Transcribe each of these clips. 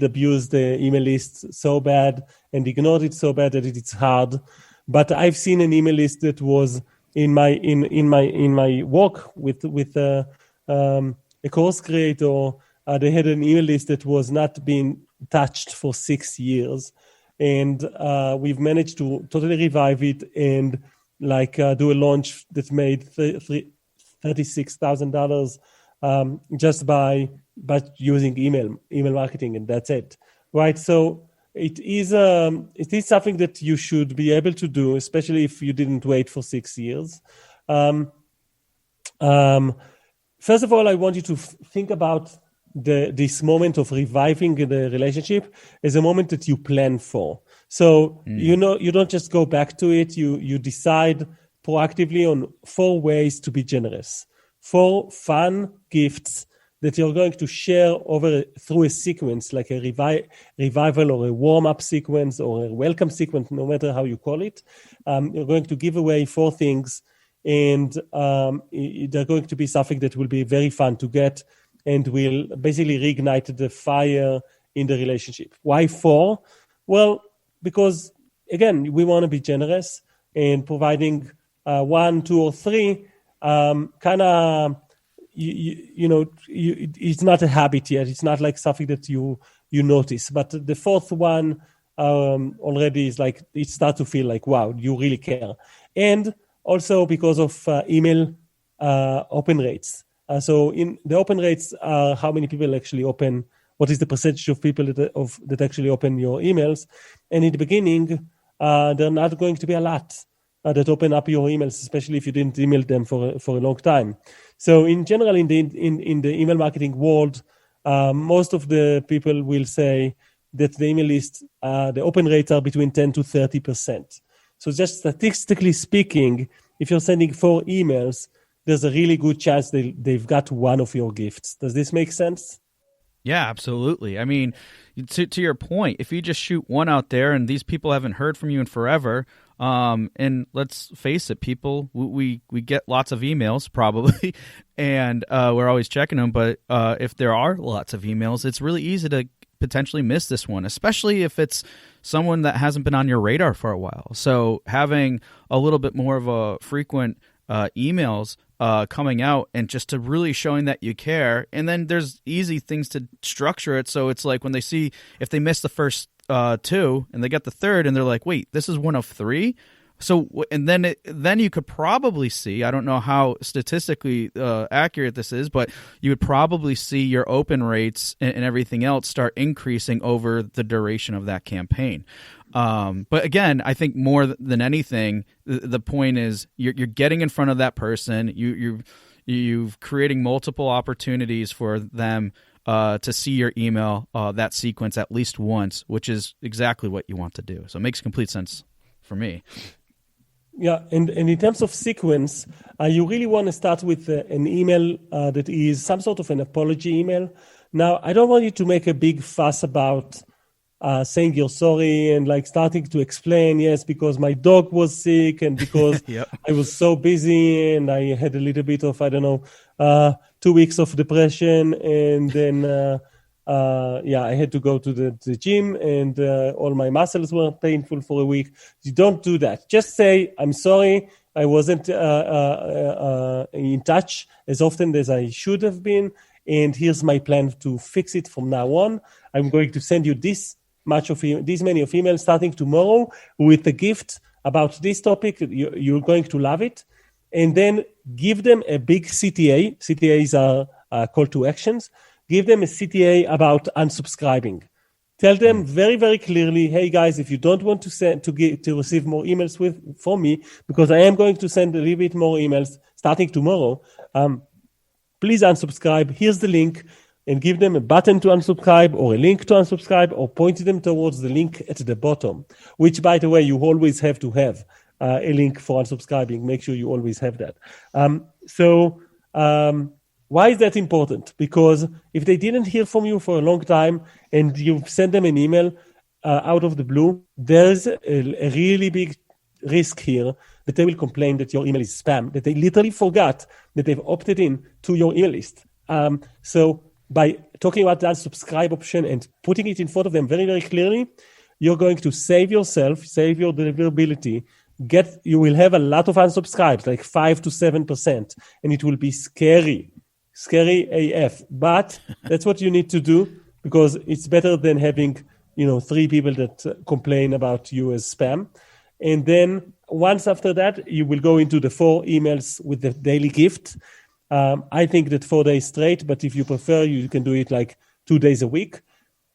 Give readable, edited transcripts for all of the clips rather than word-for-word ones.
abused the email list so bad and ignored it so bad that it's hard. But I've seen an email list that was in my work with a course creator. They had an email list that was not being touched for 6 years, and we've managed to totally revive it and do a launch that made $36,000 just by using email marketing, and that's it, right? So it is something that you should be able to do, especially if you didn't wait for 6 years. First of all, I want you to think about this moment of reviving the relationship as a moment that you plan for. So you don't just go back to it. You decide proactively on 4 ways to be generous, 4 fun gifts that you're going to share through a sequence, like a revival or a warm-up sequence or a welcome sequence, no matter how you call it. You're going to give away 4 things, and they're going to be something that will be very fun to get and will basically reignite the fire in the relationship. Why 4? Well, because, again, we want to be generous, and providing 1, 2, or 3 it's not a habit yet. It's not like something that you notice. But the 4th one already is like, it starts to feel like, wow, you really care. And also because of email open rates. So in the open rates are how many people actually open, what is the percentage of people that actually open your emails. And in the beginning, there are not going to be a lot that open up your emails, especially if you didn't email them for a long time. So in general, in the email marketing world, most of the people will say that the email list, the open rates are between 10 to 30%. So just statistically speaking, if you're sending 4 emails, there's a really good chance they've got one of your gifts. Does this make sense? Yeah, absolutely. I mean, to your point, if you just shoot one out there and these people haven't heard from you in forever, and let's face it, people, we get lots of emails probably, and we're always checking them. But if there are lots of emails, it's really easy to potentially miss this one, especially if it's someone that hasn't been on your radar for a while. So having a little bit more of a frequent emails coming out and just to really showing that you care. And then there's easy things to structure it. So it's like when they see, if they miss the first 2 and they get the 3rd and they're like, wait, this is one of 3. So, and then you could probably see, I don't know how statistically accurate this is, but you would probably see your open rates and everything else start increasing over the duration of that campaign. But again, I think more than anything, the point is you're getting in front of that person. You're creating multiple opportunities for them to see your email, that sequence at least once, which is exactly what you want to do. So it makes complete sense for me. Yeah, and in terms of sequence, you really want to start with an email that is some sort of an apology email. Now, I don't want you to make a big fuss about saying you're sorry and like starting to explain, yes, because my dog was sick and because Yep. I was so busy and I had a little bit of, 2 weeks of depression, and then I had to go to the gym, and all my muscles were painful for a week. You don't do that. Just say, I'm sorry, I wasn't in touch as often as I should have been, and here's my plan to fix it from now on. I'm going to send you this many of emails starting tomorrow with a gift about this topic. You're going to love it. And then give them a big CTA. CTAs are call to actions. Give them a CTA about unsubscribing. Tell them very, very clearly, hey guys, if you don't want to receive more emails from me, because I am going to send a little bit more emails starting tomorrow, please unsubscribe. Here's the link, and give them a button to unsubscribe or a link to unsubscribe, or point them towards the link at the bottom, which, by the way, you always have to have a link for unsubscribing. Make sure you always have that. Why is that important? Because if they didn't hear from you for a long time and you've sent them an email out of the blue, there's a really big risk here that they will complain that your email is spam, that they literally forgot that they've opted in to your email list. So by talking about the unsubscribe option and putting it in front of them very, very clearly, you're going to save yourself, save your deliverability. You will have a lot of unsubscribes, like 5 to 7%, and it will be scary AF. But that's what you need to do, because it's better than having 3 people that complain about you as spam. And then once after that, you will go into the 4 emails with the daily gift. I think that 4 days straight, but if you prefer, you can do it like 2 days a week.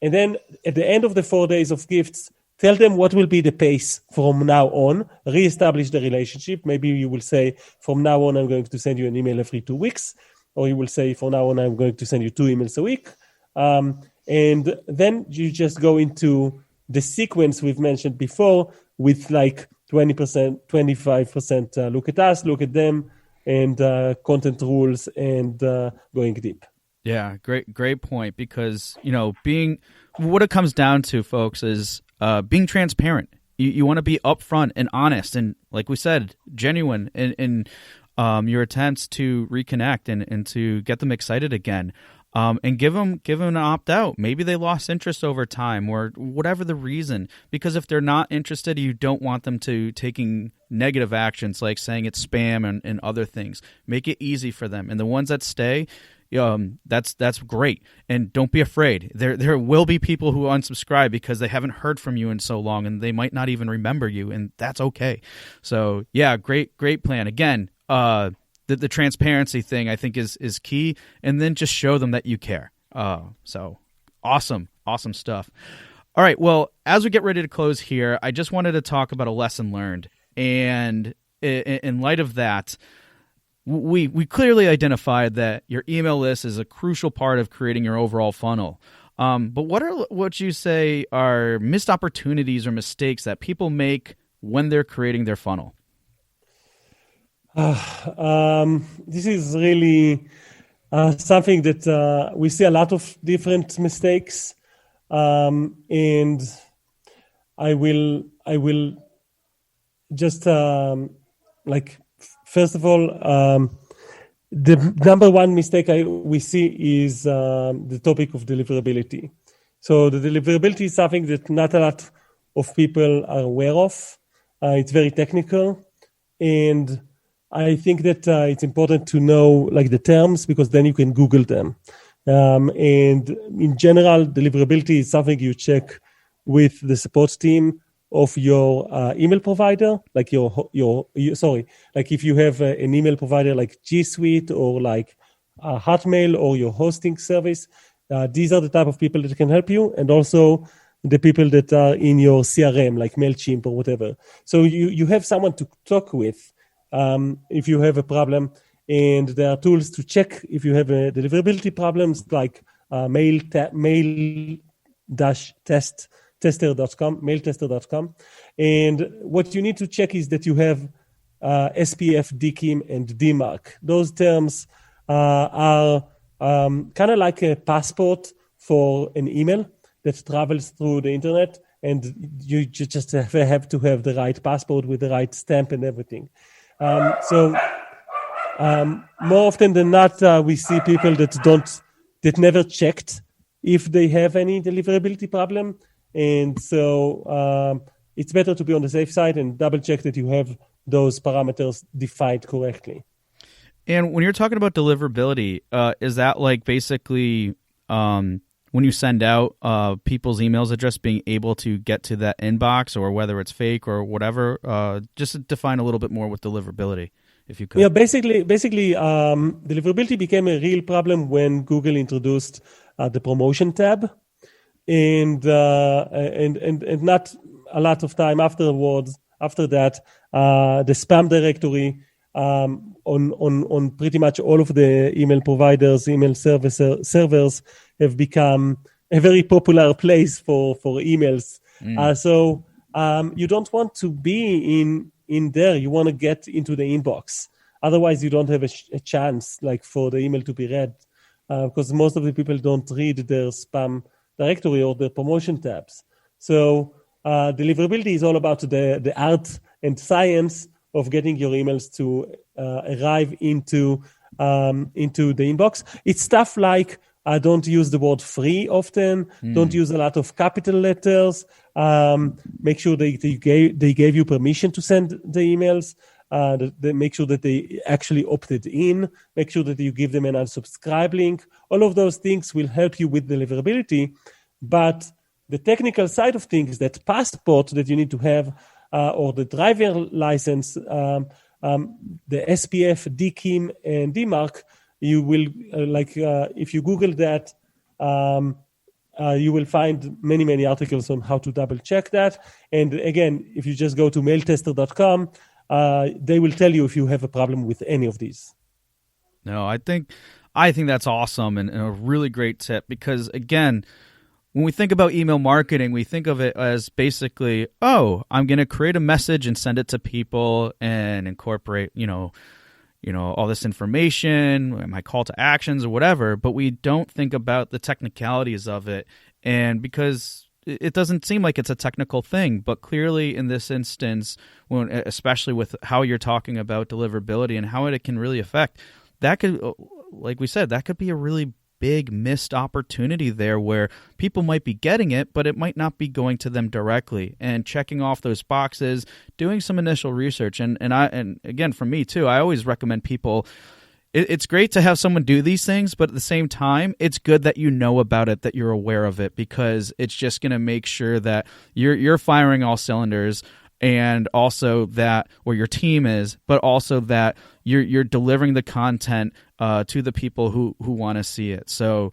And then at the end of the 4 days of gifts, tell them what will be the pace from now on, reestablish the relationship. Maybe you will say, from now on, I'm going to send you an email every 2 weeks. Or you will say, from now on, I'm going to send you 2 emails a week. And then you just go into the sequence we've mentioned before with like 20%, 25% look at us, look at them, and content rules and going deep. Yeah, great point. Because what it comes down to, folks, is being transparent. You want to be upfront and honest, and like we said, genuine in your attempts to reconnect and to get them excited again. And give them an opt out. Maybe they lost interest over time, or whatever the reason. Because if they're not interested, you don't want them to taking negative actions like saying it's spam and other things. Make it easy for them. And the ones that stay, that's great. And don't be afraid. There will be people who unsubscribe because they haven't heard from you in so long, and they might not even remember you, and that's okay. So yeah, great plan. Again, the transparency thing I think is key, and then just show them that you care. So awesome stuff. All right, well, as we get ready to close here, I just wanted to talk about a lesson learned. And in light of that, we clearly identified that your email list is a crucial part of creating your overall funnel. But what you say are missed opportunities or mistakes that people make when they're creating their funnel? This is really something that we see a lot of different mistakes, and I will just first of all, the number one mistake we see is the topic of deliverability. So the deliverability is something that not a lot of people are aware of. It's very technical, and I think that it's important to know the terms, because then you can Google them. And in general, deliverability is something you check with the support team of your email provider, like if you have an email provider like G Suite or like Hotmail or your hosting service, these are the type of people that can help you, and also the people that are in your CRM, like MailChimp or whatever. So you have someone to talk with if you have a problem, and there are tools to check if you have a deliverability problems, like mailtester.com. And what you need to check is that you have SPF, DKIM, and DMARC. Those terms are kind of like a passport for an email that travels through the internet, and you just have to have the right passport with the right stamp and everything. So more often than not, we see people that never checked if they have any deliverability problem. And so it's better to be on the safe side and double check that you have those parameters defined correctly. And when you're talking about deliverability, is that like basically when you send out people's emails address, being able to get to that inbox, or whether it's fake or whatever? Just to define a little bit more with deliverability, if you could. Yeah, basically, deliverability became a real problem when Google introduced the promotion tab, and not a lot of time after that, the spam directory on pretty much all of the email providers, email servers have become a very popular place for emails. So you don't want to be in there. You want to get into the inbox. Otherwise, you don't have a chance for the email to be read, because most of the people don't read their spam directory or their promotion tabs. So deliverability is all about the art and science of getting your emails to arrive into the inbox. It's stuff like Don't use the word free often. Don't use a lot of capital letters. Make sure they gave you permission to send the emails. They make sure that they actually opted in. Make sure that you give them an unsubscribe link. All of those things will help you with deliverability. But the technical side of things, that passport that you need to have, or the driver license, the SPF, DKIM, and DMARC, you will, if you Google that, you will find many articles on how to double check that. And again, if you just go to mailtester.com, they will tell you if you have a problem with any of these. No, I think that's awesome and a really great tip, because again, when we think about email marketing, we think of it as basically, oh, I'm going to create a message and send it to people and incorporate, all this information, my call to actions or whatever, but we don't think about the technicalities of it. And because it doesn't seem like it's a technical thing, but clearly in this instance, especially with how you're talking about deliverability and how it can really affect, that could, like we said, that could be a really big missed opportunity there where people might be getting it, but it might not be going to them directly. And checking off those boxes, doing some initial research, and again, for me too, I always recommend people. It's great to have someone do these things, but at the same time, it's good that you know about it, that you're aware of it, because it's just going to make sure that you're firing all cylinders, and also that, or your team is, but also that you're delivering the content to the people who want to see it. So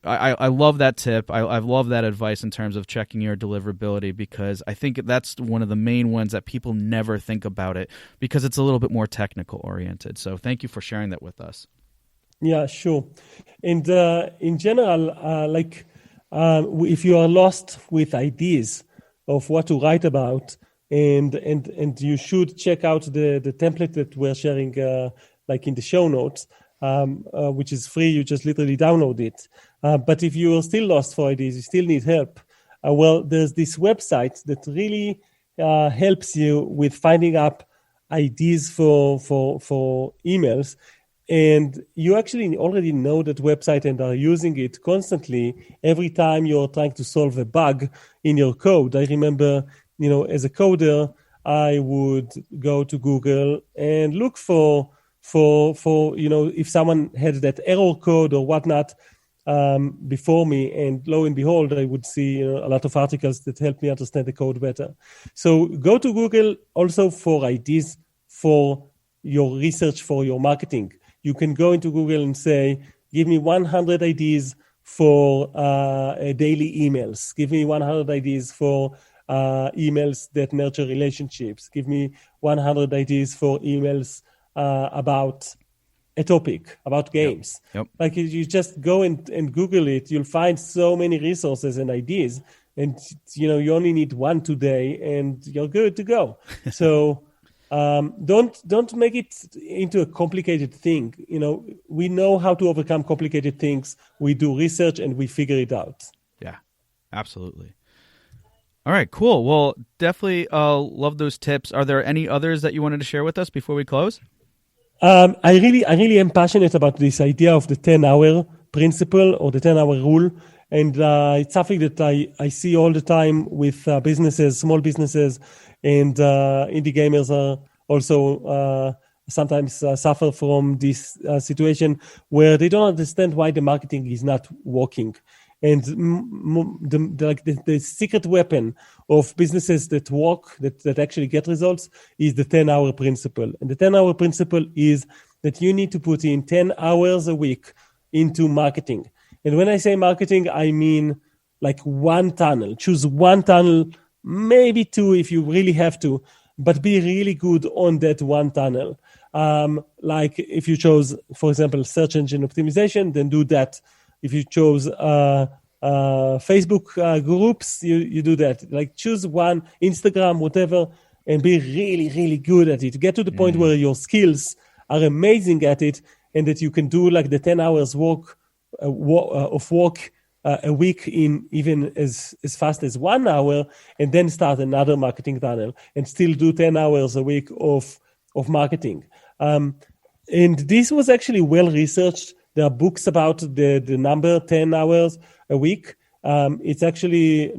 I love that tip. I love that advice in terms of checking your deliverability, because I think that's one of the main ones that people never think about it, because it's a little bit more technical oriented. So thank you for sharing that with us. Yeah, sure. And in general, if you are lost with ideas of what to write about, and you should check out the template that we're sharing, in the show notes, which is free. You just literally download it. But if you are still lost for ideas, you still need help. There's this website that really helps you with finding up ideas for emails. And you actually already know that website and are using it constantly every time you're trying to solve a bug in your code. I remember, as a coder, I would go to Google and look for if someone had that error code or whatnot before me, and lo and behold, I would see a lot of articles that help me understand the code better. So go to Google also for ideas for your research, for your marketing. You can go into Google and say, give me 100 ideas for daily emails. Give me 100 ideas for emails that nurture relationships. Give me 100 ideas for emails about a topic, about games. Yep. Like, you just go and Google it, you'll find so many resources and ideas, and you only need one today and you're good to go. So don't make it into a complicated thing. We know how to overcome complicated things. We do research and we figure it out. Yeah, absolutely. All right, cool. Well, definitely love those tips. Are there any others that you wanted to share with us before we close? I really am passionate about this idea of the 10-hour principle or the 10-hour rule. And it's something that I see all the time with businesses, small businesses, and indie gamers are also sometimes suffer from this situation where they don't understand why the marketing is not working. And the secret weapon of businesses that work, that actually get results, is the 10-hour principle. And the 10-hour principle is that you need to put in 10 hours a week into marketing. And when I say marketing, I mean like one tunnel. Choose one tunnel, maybe two if you really have to, but be really good on that one tunnel. Like if you chose, for example, search engine optimization, then do that. If you chose Facebook groups, you do that. Like choose one, Instagram, whatever, and be really, really good at it. Get to the point where your skills are amazing at it, and that you can do like the 10 hours of work a week in even as fast as 1 hour, and then start another marketing tunnel and still do 10 hours a week of marketing. And this was actually well researched. there are books about the number 10 hours a week. It's actually